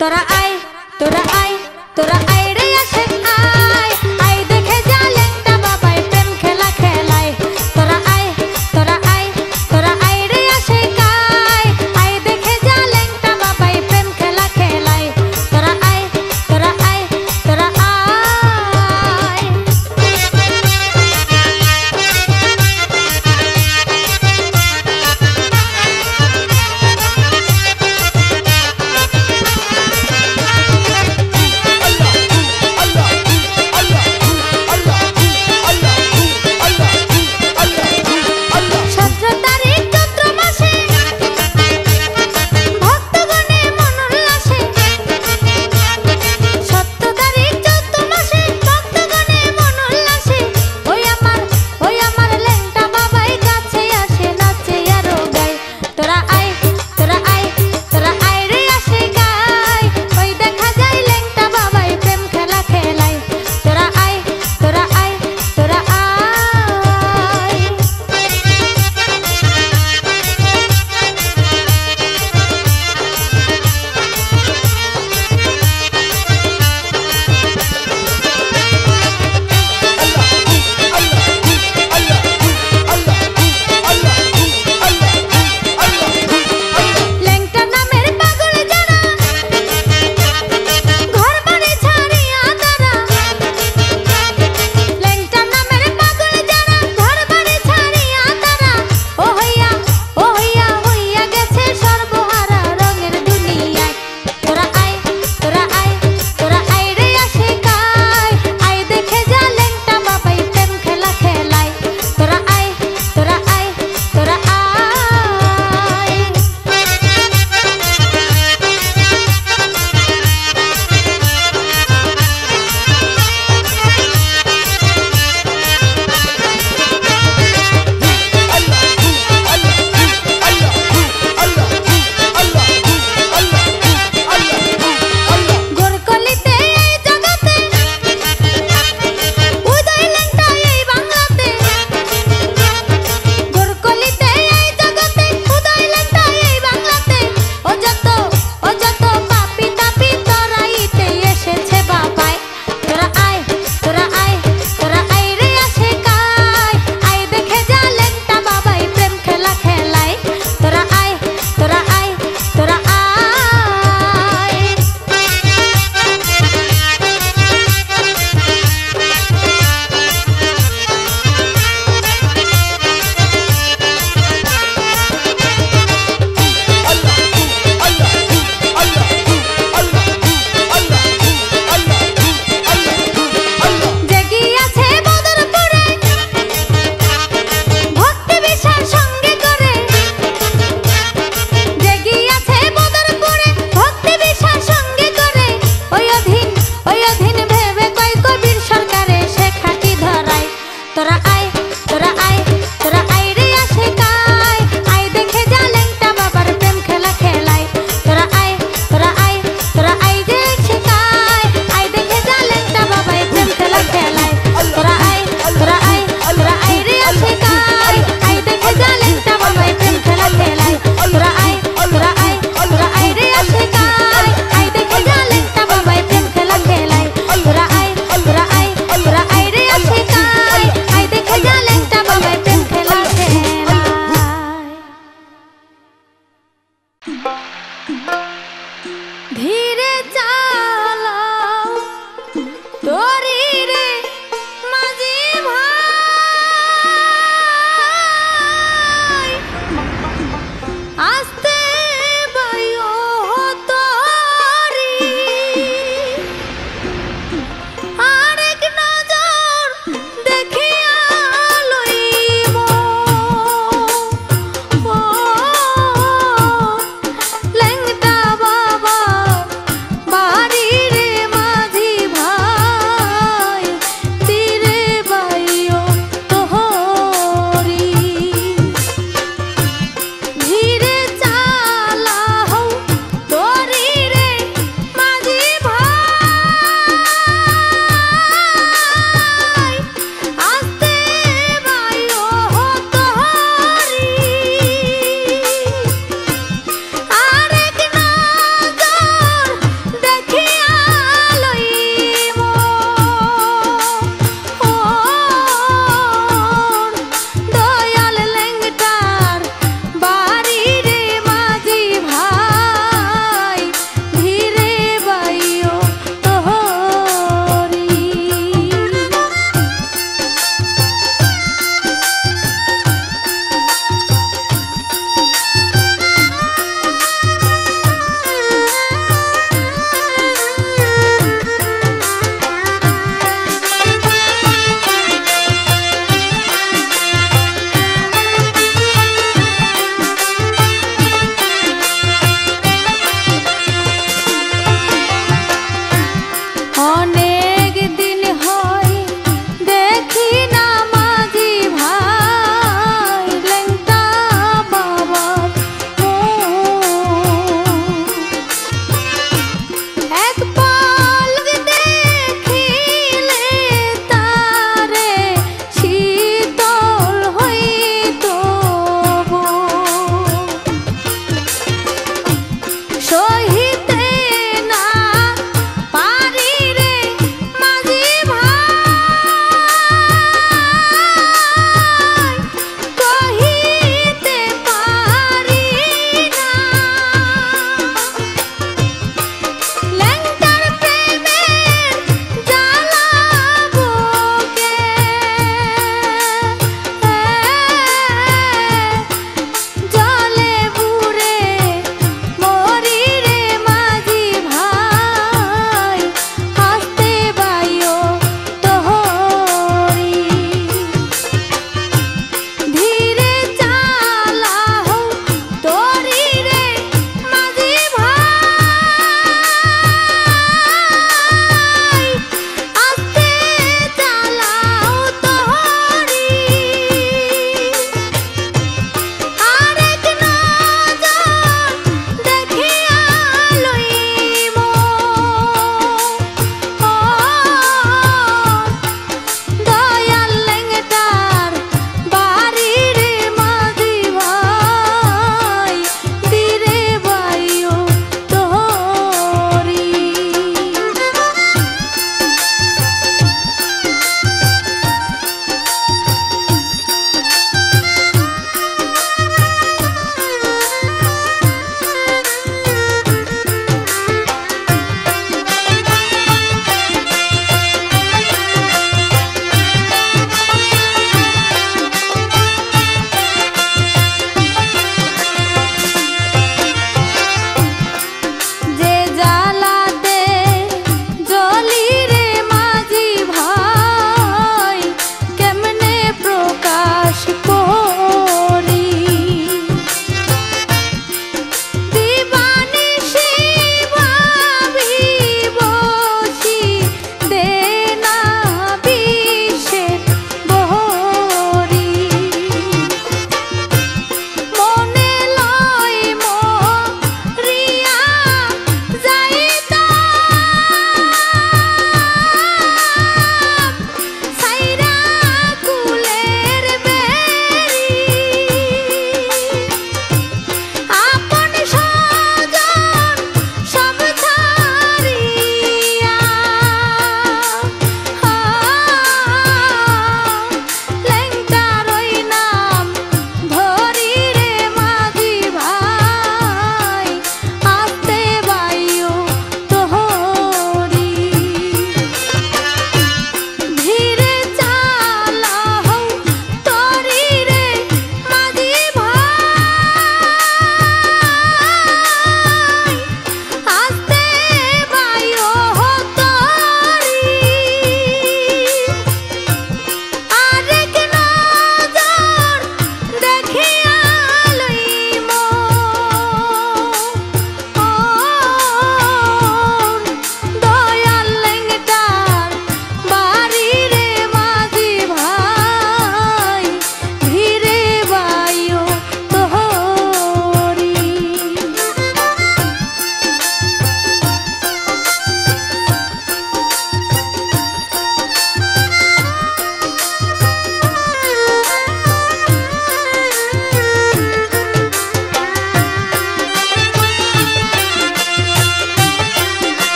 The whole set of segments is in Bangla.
তোরা আয় তোরা আয় তোরা আয় রে আসে আয় আয় দেখে যা লেংটা বাবাই প্রেম খেলা খেলায় তোরা আয় তোরা আয় তোরা আয় রে আসে কায় আয় দেখে যা লেংটা বাবাই প্রেম খেলা খেলায় তোরা আয় তোরা আয় তোরা আয়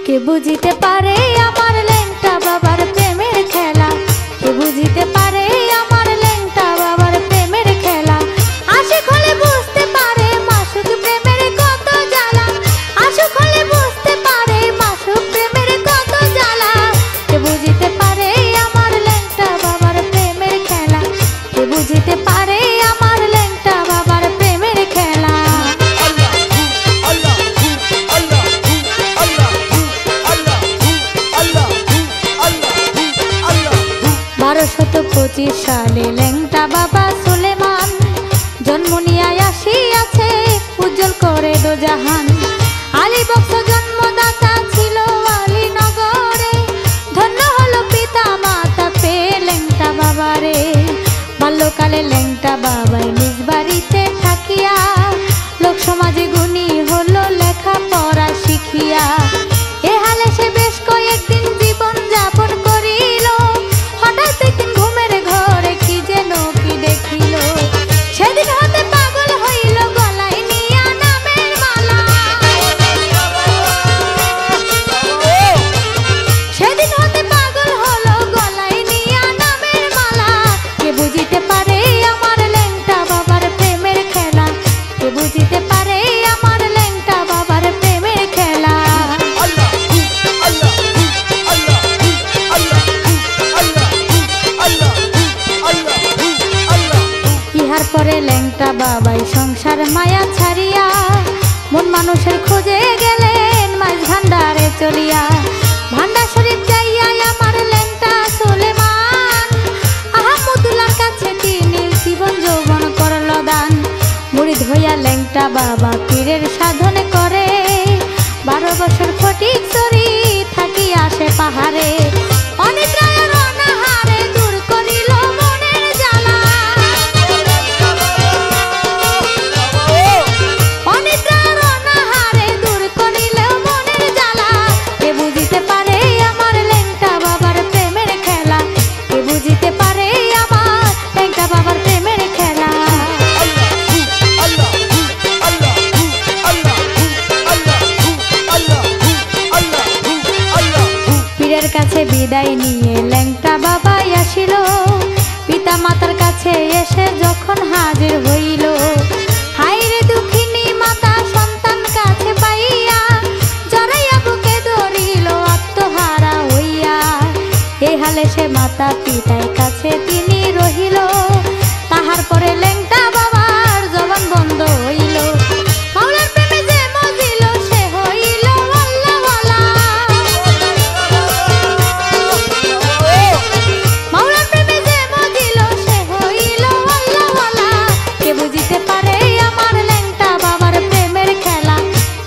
কে বুঝিতে পারে আমার ল্যাংটা বাবার প্রেমের খেলা, কে বুঝিতে পারে আমার ল্যাংটা বাবার প্রেমের খেলা। আশিক হলে বুঝতে পারে মাসুক প্রেমের কত জ্বালা, আশিক হলে বুঝতে পারে মাসুক প্রেমের কত জ্বালা। কে বুঝিতে পারে আমার ল্যাংটা বাবার প্রেমের খেলা, কে বুঝিতে পারে আমার ল্যাংটা বাবার প্রেমের খেলা। 1225 সালে ল্যাংটা বাবা সুলেমান জন্ম নিয়ে আসিয়াছে উজ্জ্বল করে দোজাহান। আলী বংশ জন্মদাতা ছিল আলীনগরে, ধন্য হলো পিতা মাতা পেয়ে ল্যাংটা বাবারে। বাল্যকালে ল্যাংটা বাবাই নিজ বাড়িতে থাকিয়া লোক সমাজে গুণী হলো লেখাপড়া শিখিয়া। এ হালে সে বেশ কয়েকদিন জীবন যাপন করিল, হঠাৎ একদিন ঘুমের ঘরে কি যেন কি দেখিল। সেদিন হতে পাগল হইল গলায় নিয়া নামের মালা, সেদিন হতে পাগল হলো গলায় নিয়া নামের মালা। কে বুঝিতে পারে আমার ল্যাংটা বাবার প্রেমের খেলা, কে বুঝিতে পারে আমার ল্যাংটা বাবার প্রেমের খেলা। ইহার পরে ল্যাংটা বাবাই সংসার মায়া ছাড়িয়া মন মানুষের খোঁজে গেলেন মাঝ ভান্ডারে চলিয়া। ভান্ডার শরীফ যাইয়া আমার ল্যাংটা সুলেমান আহমদুল্লার কাছে তিনি জীবন যৌবন করল দান। মুরিদ হইয়া ল্যাংটা বাবা পীরের সাধন করে, 12 বছর ফটিক চরি থাকি আসে পাহাড়ে। অনিদ্রায় অনাহারে দূর করিল মনের জ্বালা, অনিদ্রার অনাহারে দূর করিল মনের জ্বালা। কে বুঝিতে পারে আমার ল্যাংটা বাবার প্রেমের খেলা, কে বুঝিতে পারে আমার ল্যাংটা বাবার প্রেমের খেলা। পীরের কাছে বিদায় নিয়ে ল্যাংটা বাবাই আসিল, পিতা মাতার কাছে এসে যখন হাজির হইল। হায়রে দুঃখিনী মাতা সন্তান কাছে পাইয়া জড়াইয়া বুকে ধরিল আত্মহারা হইয়া। এই হালে সে মাতা পিতার কাছে তিনি রহিল, তাহার পরে ল্যাংটা বাবার জবান বন্ধ হইল। মাওলার প্রেমে যে মজিল সে হইল আল্লাহওয়ালা, মাওলার প্রেমে যে মজিল সে হইল আল্লাহওয়ালা। কে বুঝিতে পারে আমার ল্যাংটা বাবার প্রেমের খেলা,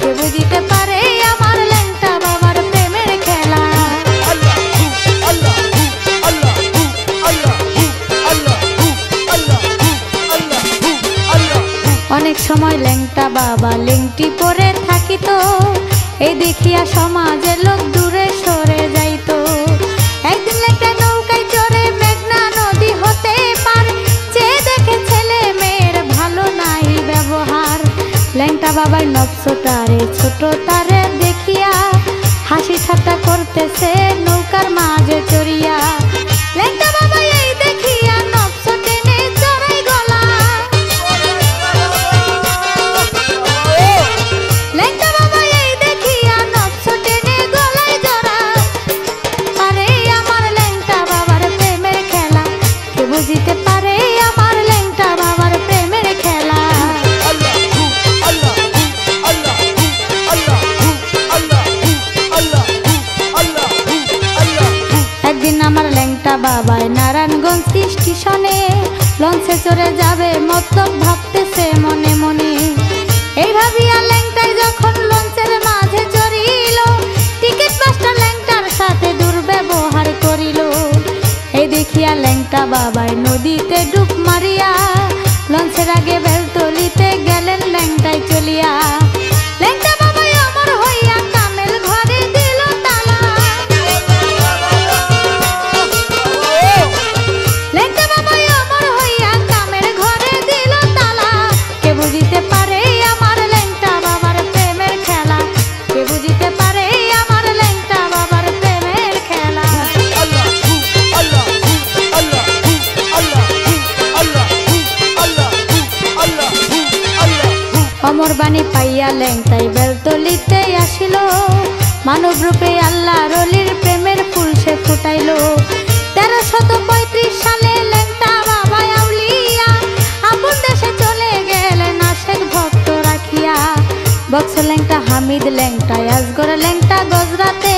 কে বুঝিতে পারে আমার ল্যাংটা বাবার প্রেমের খেলা। অনেক সময় ল্যাংটা বাবা লেংটি পরে থাকিত, এই দেখিয়া সমাজের লোক দূরে সরে যাইত। একদিন ল্যাংটা নৌকায় চড়ে মেঘনা নদী হতে পার, চেয়ে দেখে ছেলে মেয়ের ভালো নাই ব্যবহার। ল্যাংটা বাবার নবসটারে ছোট তারে দেখিয়া হাসি ঠাট্টা করতেছে নৌকার মাঝে চড়িয়া। ল্যাংটা বাবা এই দেখিয়া নবস টেনে চড়াই গলা, ল্যাংটা বাবা এই দেখিয়া নবস টেনে গলায় জড়া। পারে আমার ল্যাংটা বাবার প্রেমের খেলা, কে বুঝিতে পারে আমার ল্যাংটা বাবার প্রেমের খেলা। একদিন আমার ল্যাংটা বাবাই নারায়ণগঞ্জ স্টেশনে লঞ্চে চড়ে যাবে মতলব ভাবতেছে মনে মনে। এই ভাবিয়া ল্যাংটাই যখন লঞ্চের মাঝে চড়িল, টিকিট মাস্টার ল্যাংটার সাথে দুর্ব্যবহার করিল। এই দেখিয়া পাইয়া ল্যাংটা বাবাই নদীতে ডুব মারিয়া লঞ্চের আগে বেলতলিতে গেলেন ল্যাংটাই চলিয়া। ল্যাংটা বাবাই অমর হইয়া কামেল ঘরে দিল তালা। ল্যাংটা বাবাই অমর হইয়া কামেল ঘরে দিল তালা। কে বুঝিতে পারে আমার ল্যাংটা বাবার প্রেমের খেলা, কে বুঝিতে পারে আমার ল্যাংটা বাবার প্রেমের খেলা। অমর বাণী পাইয়া ল্যাংটাই বেলতলিতে আসিল, মানব রূপে আল্লাহর ওলির প্রেমের ফুল সে ফুটাইল। 1335 সালে ল্যাংটা বাবা আউলিয়া আপন দেশে চলে গেলেন আশেক ভক্ত রাখিয়া। বক্স ল্যাংটা হামিদ ল্যাংটা আজগর ল্যাংটা গজরাতে,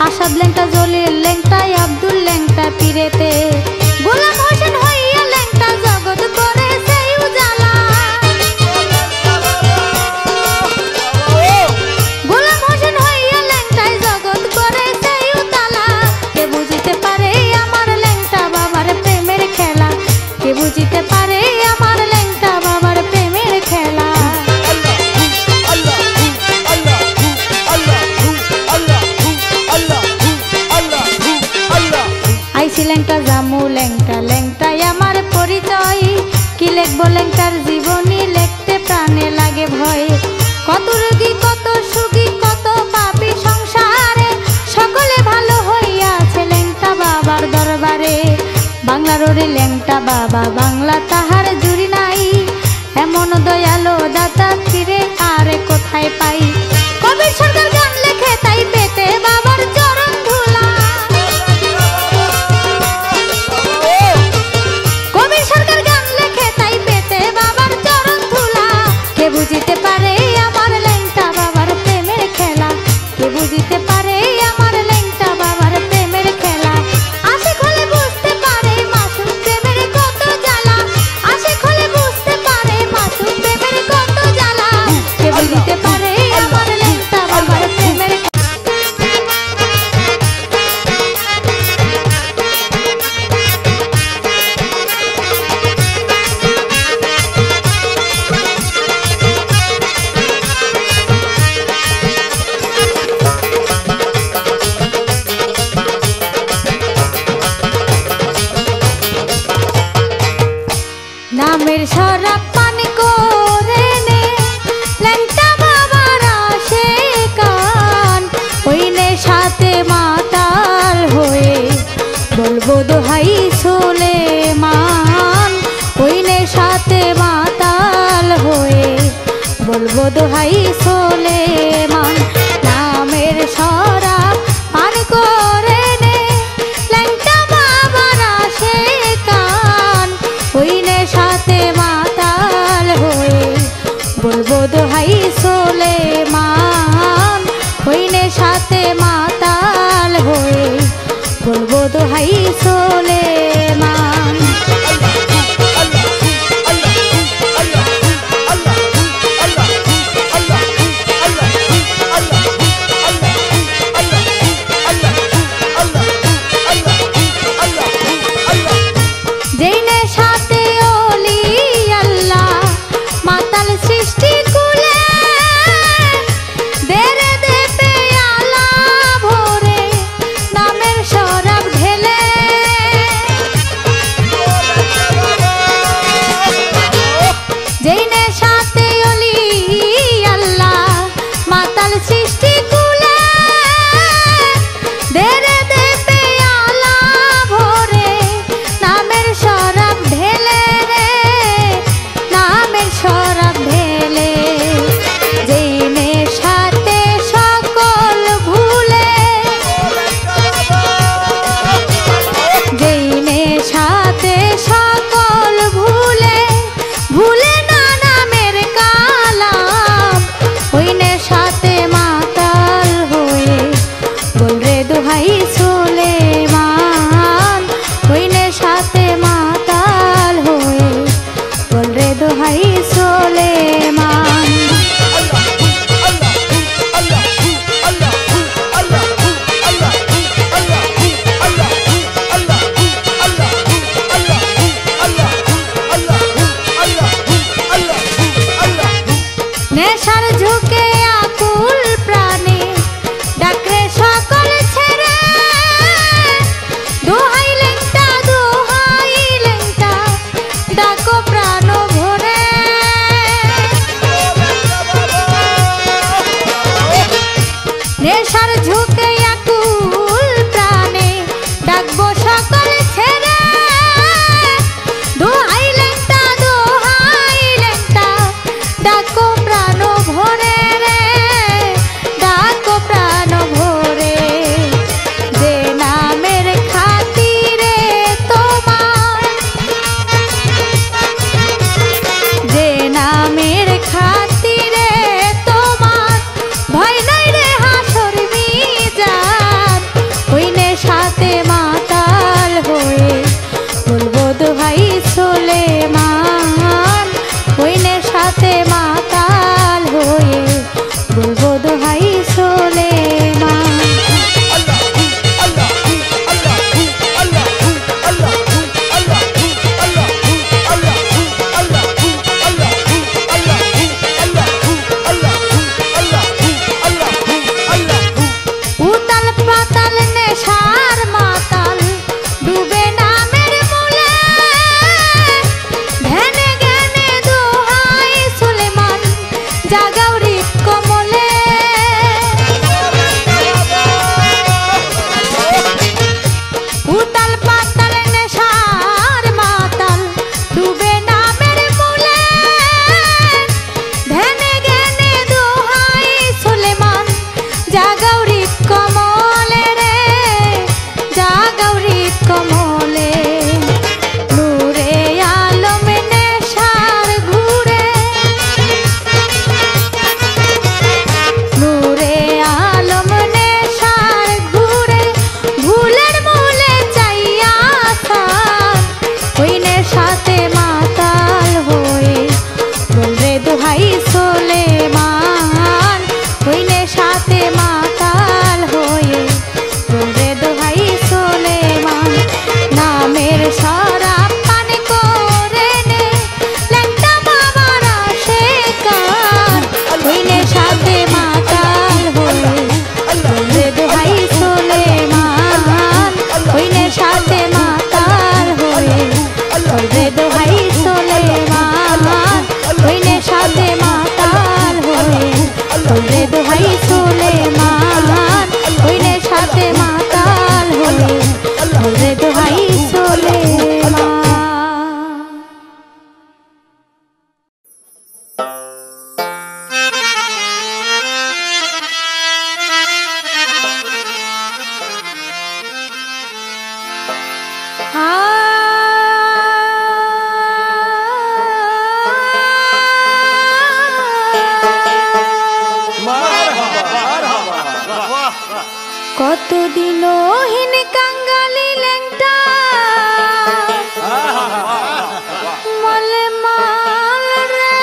আসাদ ল্যাংটা জলিল ল্যাংটা আব্দুল ল্যাংটা পীরেতে। গোলাম হোসেন হইয়া ল্যাংটা জগৎ করেছে উজালা। গোলাম হোসেন হইয়া ল্যাংটায় জগৎ করেছে উতালা। কে বুঝিতে পারে আমার ল্যাংটা বাবার প্রেমের খেলা, কে বুঝিতে পারে আমার ল্যাংটা বাবার প্রেমের খেলা। আইসি ল্যাংটা জামু ল্যাংটা ল্যাংটাই আমার পরিচয়, কি লিখবো ল্যাংটার জীবনী লিখতে প্রাণে লাগে ভয়। কত রোগী কত সুখী কত পাপী সংসারে, সকলে ভালো হইয়াছে ল্যাংটা বাবার দরবারে। বাংলার ওরে ল্যাংটা বাবা বাংলা তাহার জুড়ি নাই, এমন দয়ালো দাতা ফিরে আরে কোথায় পাই। কবির সরকার গান লেখে তাই পেতে বাবার চরণ ধুলা। কবির সরকার গান লেখে তাই পেতে বাবার চরণ ধুলা। কে বুঝিতে পারে আমার ল্যাংটা বাবার প্রেমের খেলা, কে বুঝিতে পারে আমার ল্যাংটা বাবার প্রেমের খেলা। আশিক হলে বুঝতে পারে মাসুম প্রেমের কত জ্বালা, আশিক হলে বুঝতে পারে মাসুম প্রেমের কত জ্বালা। কে বুঝিতে পারে আমার ল্যাংটা বাবার প্রেমের নামের শরাব পান করে নে ল্যাংটা বাবার আশেকান, ওই নেশাতে মাতাল হয়ে বলবো দোহাই সুলেমান। ওই নেশাতে মাতাল হয়ে বলবো দোহাই সুলেমান। নামের শরাব পান করে নে ল্যাংটা বাবার আশেকান, ওই নেশাতে মাতাল হয়ে বলবো দোহাই সুলেমান। ওই নেশাতে মাতাল হয়ে বলবো দোহাই সুলেমান। যেই নেশাতে ওলি আল্লাহ মাতাল সৃষ্টি কুলে, দেরে দে পেয়ালা ভরে নামের শরাব ঢেলে। যেই নেশাতে ওলি আল্লাহ মাতাল সৃষ্টি কুলে, দেরে দে পেয়ালা ভরে নামের শরাব ঢেলে রে, নামের শরাব ঢেলে। যেই নেশাতে সকল ভুলে, যেই নেশাতে সকল ভুলে ভুলে না নামের কালাম, ওই নেশাতে মাতাল হয়ে বল রে দোহাই সুলেমান। ওই নেশাতে মাতাল হয়ে বল রে দোহাই সুলেমান। সাথে মাতাল হয়ে বলরে দোহাই সুলেমান হইনে সাথে মাতাল হয়ে বলরে দোহাই সুলেমান নামের শরাব পান করে নে ল্যাংটা বাবারা শেখান হইনে সাথে মাতাল হয়ে বলরে দোহাই সুলেমান হইনে সাথে মাতাল হয়ে বলরে দোহাই সুলেমান হইনে সাথে মাতাল হয়ে বলরে দোহাই সুলেমান হইনে সাথে মাতাল হয়ে বলরে দোহাই সুলেমান। কতদিন হীন কাঙ্গালি ল্যাংটা মলে মাল রে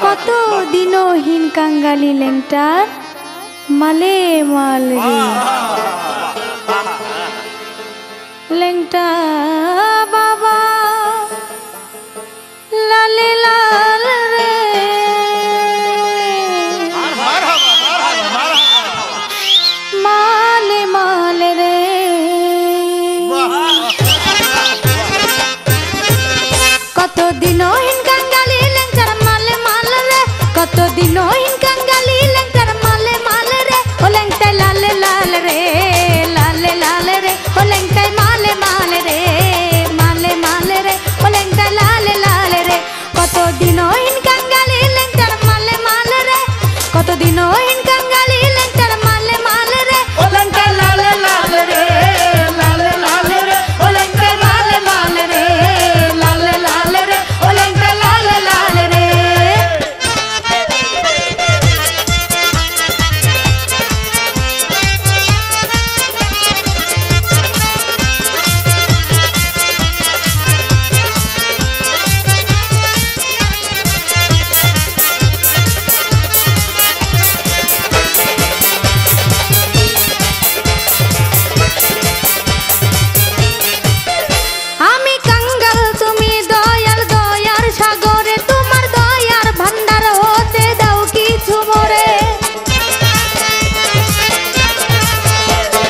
কতদিন হীন কাঙ্গালি ল্যাংটা মালে মাল রে ল্যাংটা বাবা লালে লাল রে মালে মাল রে কতদিন হীন কাঙ্গালি ল্যাংটার মালে মাল রে কতদিন হীন কাঙ্গালি ল্যাংটার মালে মাল রে ও ল্যাংটাই লালে লাল রে লালে লাল রে ও ল্যাংটাই মালে মাল রে মালে মাল রে ও ল্যাংটাই লালে লাল রে কতদিন হীন কাঙ্গালি ল্যাংটার মালে মাল রে কতদিন হীন কাঙ্গালি ল্যাংটার মালে মাল রে ও ল্যাংটাই লালে লাল রে লালে লাল রে ও ল্যাংটাই মালে মাল রে লালে লাল রে ও ল্যাংটাই লালে লাল রে। আমি কাঙ্গাল তুমি দয়াল দয়ার সাগরে তোমার দয়ার ভান্ডার হতে দাও কিছু মোরে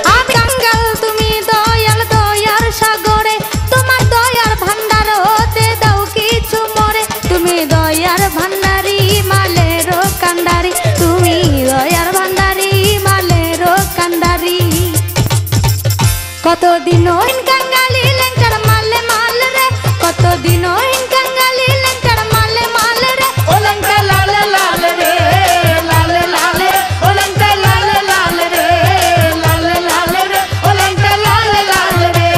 আমি কাঙ্গাল তুমি দয়াল দয়ার সাগরে তোমার দয়ার ভান্ডার হতে দাও কিছু মোরে তুমি দয়ার ভান্ডারি মালের কান্ডারি তুমি দয়ার ভান্ডারি মালের কান্ডারি কতদিন হীন কাঙ্গালি ল্যাংটার মালে মাল রে কতদিন হীন কাঙ্গালি ল্যাংটার মালে মাল রে ও ল্যাংটা লালে লাল রে লালে লাল রে ও ল্যাংটা লালে লাল রে লালে লাল রে ও ল্যাংটা লালে লাল রে।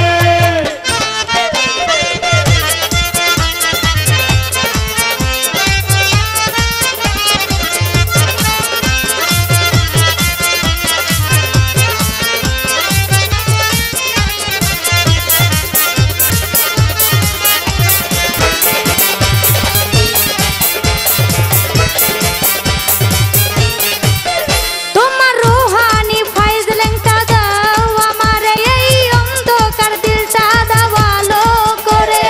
তোমার রুহানি ফাইজ ল্যাংটা দাও আমারে এই অন্ধকার দিলটা দাও আলো করে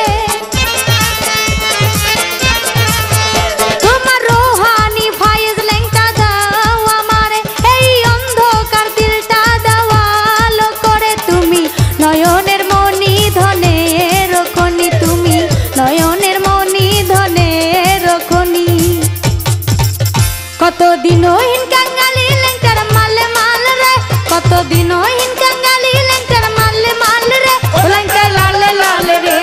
তোমার রুহানি ফাইজ ল্যাংটা দাও আমারে এই অন্ধকার দিলটা দাও আলো করে তুমি নয়নের মনি ধনের খনি তুমি নয়নের মনি ধনের খনি কতদিন হীন কাঙ্গালি ল্যাংটার মালে মাল রে কতদিন হীন কাঙ্গালি ল্যাংটার মালে মাল রে ও ল্যাংটাই লালে লাল রে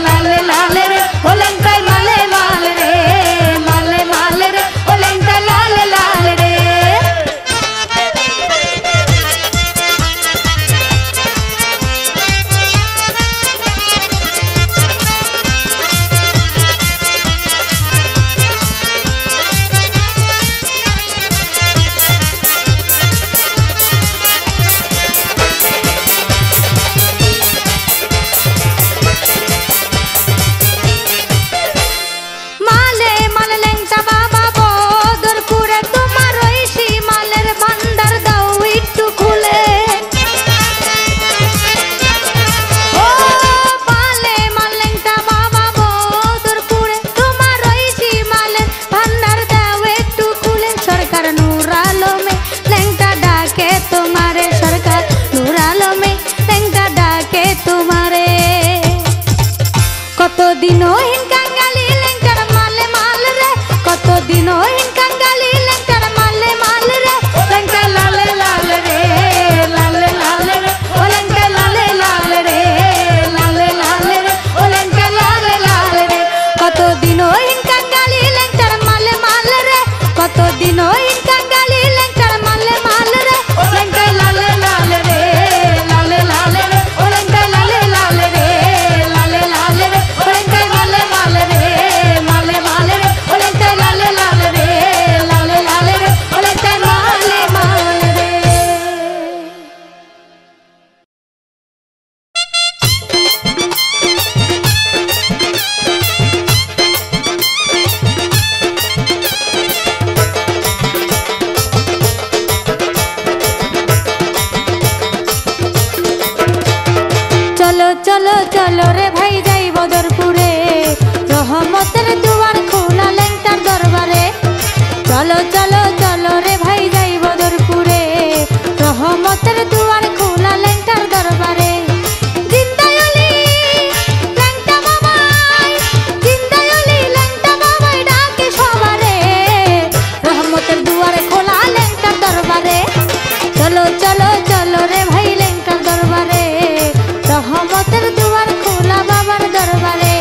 লালে লাল রে ও ল্যাংটাই মালে মাল রে মালে মাল রে ও ল্যাংটাই লালে লাল রে। চলো চলো রে ভাই যাই বদরপুরে, রহমতের দুয়ার খোলা ল্যাংটার দরবারে। চলো চলো চলো রে ভাই যাই বদরপুরে, রহমতের দুয়ার খোলা ল্যাংটার দরবারে। জিন্দায়লি ল্যাংটা বাবাই, জিন্দায়লি ল্যাংটা বাবাই ডাকে সবারে, রহমতের দুয়ার খোলা ল্যাংটার দরবারে। চলো চলো চলো রে ভাই ল্যাংটার দরবারে, রহমতের দুয়ার খোলা বাবার দরবারে।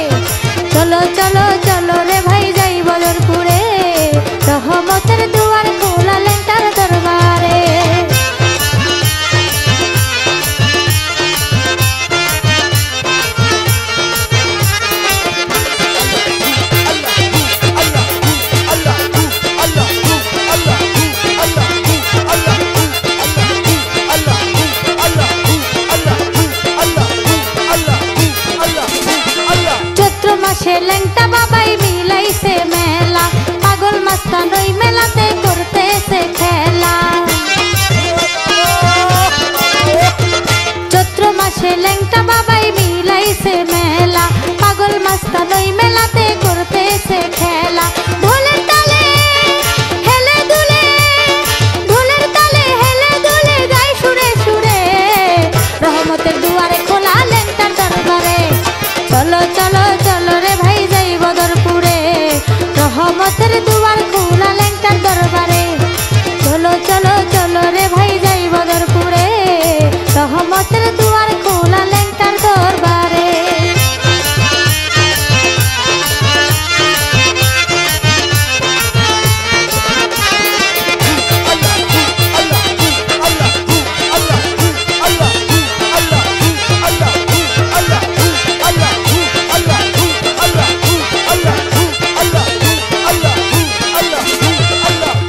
চলো চলো চলো রে ভাই যাই বদরপুরে, রহমতের দুয়ার খোলা ল্যাংটার দরবারে। চৈত্র মাসে ল্যাংটা বাবাই মিলাইছে মেলা, পাগল মাস্তান ওই মেলাতে করতেছে খেলা। চৈত্র মাসে ল্যাংটা বাবাই মিলাইছে মেলা, পাগল মাস্তান ওই মেলাতে করতেছে খেলা। ঢোলের তালে হেলে দুলে, ঢোলের তালে হেলে দুলে যায় সুরে সুরে, রহমতের দুয়ারে খোলা ল্যাংটার দরবারে। চলো চলো চলো রে ভাই যাই বদরপুরে, রহমতের দুয়ার খোলা ল্যাংটার দরবারে। চলো চলো চলো রে ভাই যাই বদরপুরে, রহমতের দুয়ার খোলা ল্যাংটার দরবারে।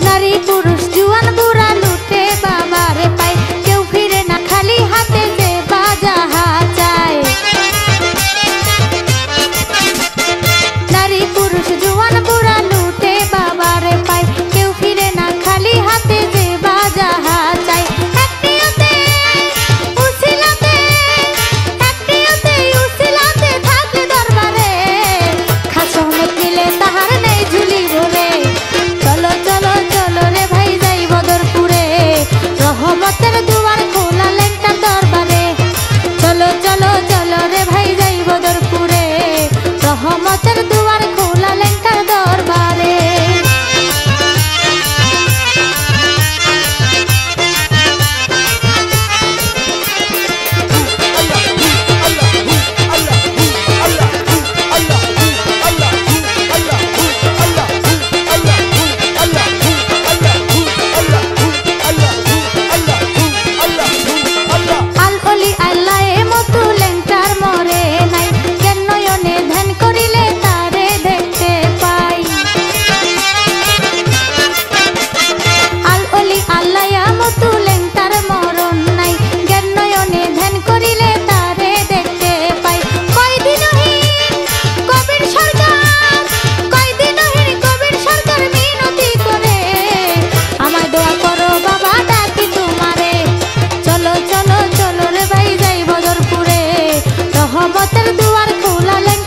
নারী পুরুষ জুয়ান বুড়া লুটে বাবার পায়, কেউ ফিরে না খালি হাতে যে বাজা চায়। নারী পুরুষ জুয়ান বুড়া লুটে বাবার পায়, কেউ ফিরে না খালি হাতে যে বাজা চায়। একটিয়াতে উসিলাতে, একটিয়াতে উসিলাতে থাকলে দরবারে, খাসমত নিলে তাহার নেই ঝুলি ভরে। চলো চলো চলো রে ভাই যাই বদরপুরে, রহমতের দুয়ার খোলা ল্যাংটার দরবারে। চলো চলো চলো রে ভাই যাই বদরপুরে, রহমতের দুয়ার খোলা ল্যাংটার দরবারে। আল অলি আল্লাহ এ মতো ল্যাংটার মরে নাই, জ্ঞান নয়নে ধ্যান করিলে তারে দেখতে পাই। আল অলি আল্লাহ এ মতো ল্যাংটার মরণ নাই, জ্ঞান নয়নে ধ্যান করিলে তারে দেখতে পাই। কয়দিনহীন কবির সরকার, কয়দিনহীন কবির সরকার মিনতি করে, আমায় দোয়া করো বাবা ডাকি তোমারে। চলো চলো চলো রে ভাই যাই বদরপুরে, রহমতের দুয়ার খোলা ল্যাংটা